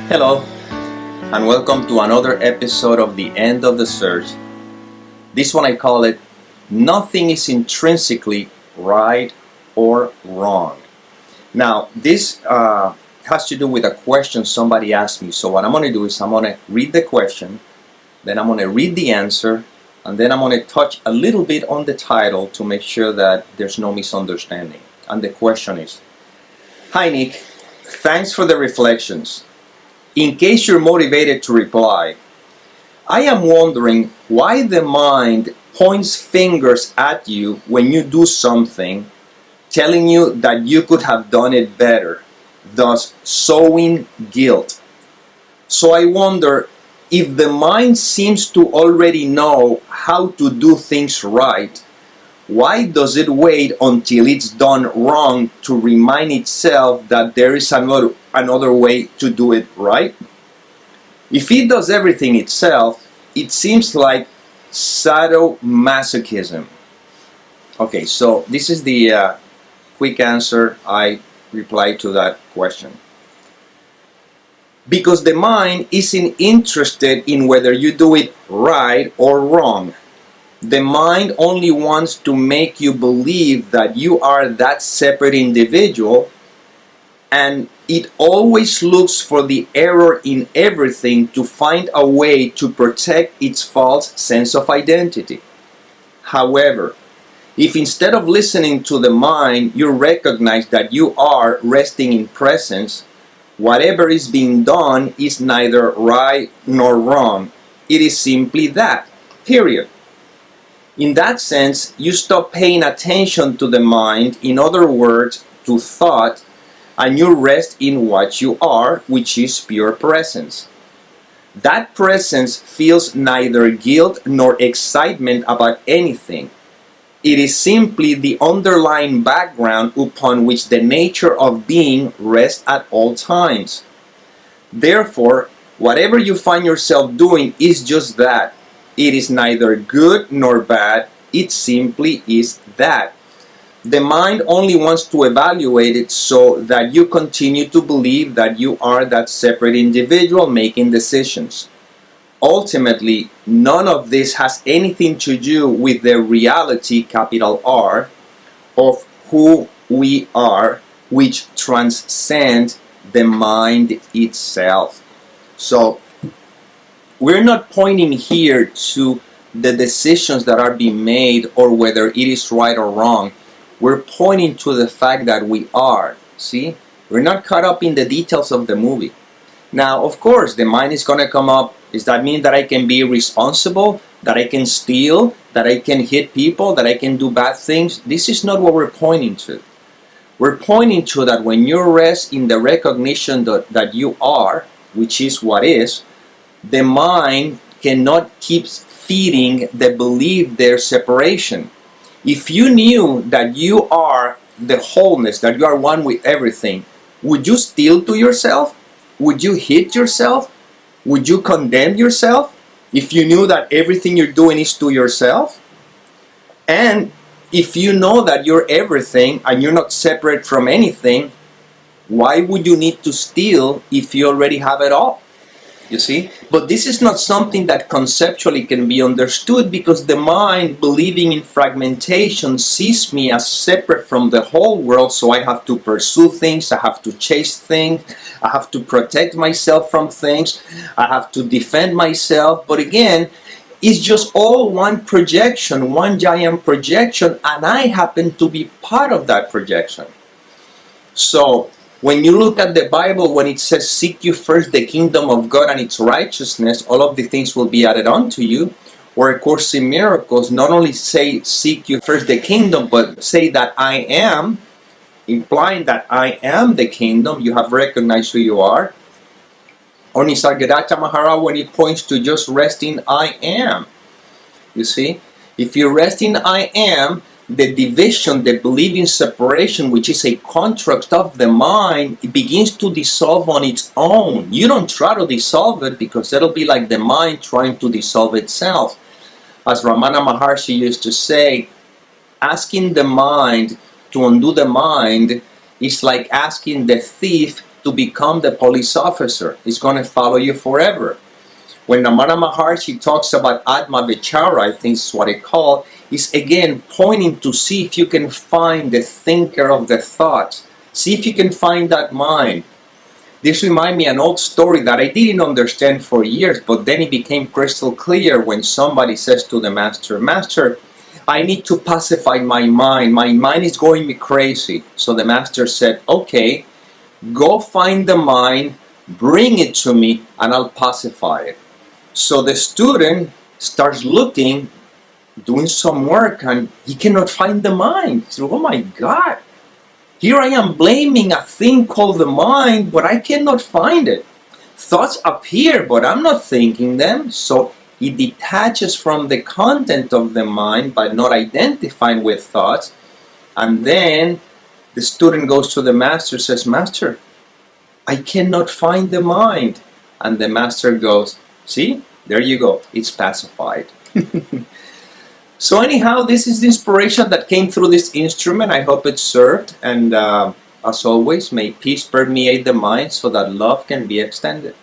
Hello, and welcome to another episode of The End of the Search. This one I call it, Nothing is Intrinsically Right or Wrong. Now, this has to do with a question somebody asked me. So what I'm going to do is I'm going to read the question, then I'm going to read the answer, and then I'm going to touch a little bit on the title to make sure that there's no misunderstanding. And the question is, Hi Nick, thanks for the reflections. In case you're motivated to reply, I am wondering why the mind points fingers at you when you do something, telling you that you could have done it better, thus sowing guilt. So I wonder, if the mind seems to already know how to do things right, why does it wait until it's done wrong to remind itself that there is another way to do it right? If it does everything itself, it seems like sadomasochism. Okay, so this is the quick answer I replied to that question. Because the mind isn't interested in whether you do it right or wrong. The mind only wants to make you believe that you are that separate individual, and it always looks for the error in everything to find a way to protect its false sense of identity. However, if instead of listening to the mind, you recognize that you are resting in presence, whatever is being done is neither right nor wrong. It is simply that, period. In that sense, you stop paying attention to the mind, in other words, to thought, and you rest in what you are, which is pure presence. That presence feels neither guilt nor excitement about anything. It is simply the underlying background upon which the nature of being rests at all times. Therefore, whatever you find yourself doing is just that. It is neither good nor bad, it simply is that. The mind only wants to evaluate it so that you continue to believe that you are that separate individual making decisions. Ultimately, none of this has anything to do with the reality, capital R, of who we are, which transcends the mind itself. So, we're not pointing here to the decisions that are being made or whether it is right or wrong. We're pointing to the fact that we are. See? We're not caught up in the details of the movie. Now, of course, the mind is going to come up. Does that mean that I can be irresponsible? That I can steal? That I can hit people? That I can do bad things? This is not what we're pointing to. We're pointing to that when you rest in the recognition that you are, which is what is, the mind cannot keep feeding the belief there's separation. If you knew that you are the wholeness, that you are one with everything, would you steal to yourself? Would you hit yourself? Would you condemn yourself if you knew that everything you're doing is to yourself? And if you know that you're everything and you're not separate from anything, why would you need to steal if you already have it all? You see? But this is not something that conceptually can be understood because the mind, believing in fragmentation, sees me as separate from the whole world, so I have to pursue things, I have to chase things, I have to protect myself from things, I have to defend myself. But again, it's just all one projection, one giant projection, and I happen to be part of that projection. So, when you look at the Bible, when it says, seek you first the kingdom of God and its righteousness, all of the things will be added unto you. Or A Course in Miracles, not only say, seek you first the kingdom, but say that I am, implying that I am the kingdom. You have recognized who you are. Or Nisargadatta Mahara, when it points to just resting I am. You see? If you rest in I am, the division, the belief in separation, which is a construct of the mind, it begins to dissolve on its own. You don't try to dissolve it because that'll be like the mind trying to dissolve itself. As Ramana Maharshi used to say, asking the mind to undo the mind is like asking the thief to become the police officer. It's going to follow you forever. When Ramana Maharshi talks about Atma Vichara, I think is what it called, is again pointing to see if you can find the thinker of the thoughts. See if you can find that mind. This reminds me of an old story that I didn't understand for years, but then it became crystal clear when somebody says to the master, Master, I need to pacify my mind. My mind is going me crazy. So the master said, okay, go find the mind, bring it to me, and I'll pacify it. So the student starts looking, doing some work, and he cannot find the mind. He said, oh my God, here I am blaming a thing called the mind, but I cannot find it. Thoughts appear, but I'm not thinking them. So he detaches from the content of the mind by not identifying with thoughts. And then the student goes to the master, says, Master, I cannot find the mind. And the master goes, see, there you go, it's pacified. So anyhow, this is the inspiration that came through this instrument. I hope it served. And as always, may peace permeate the mind so that love can be extended.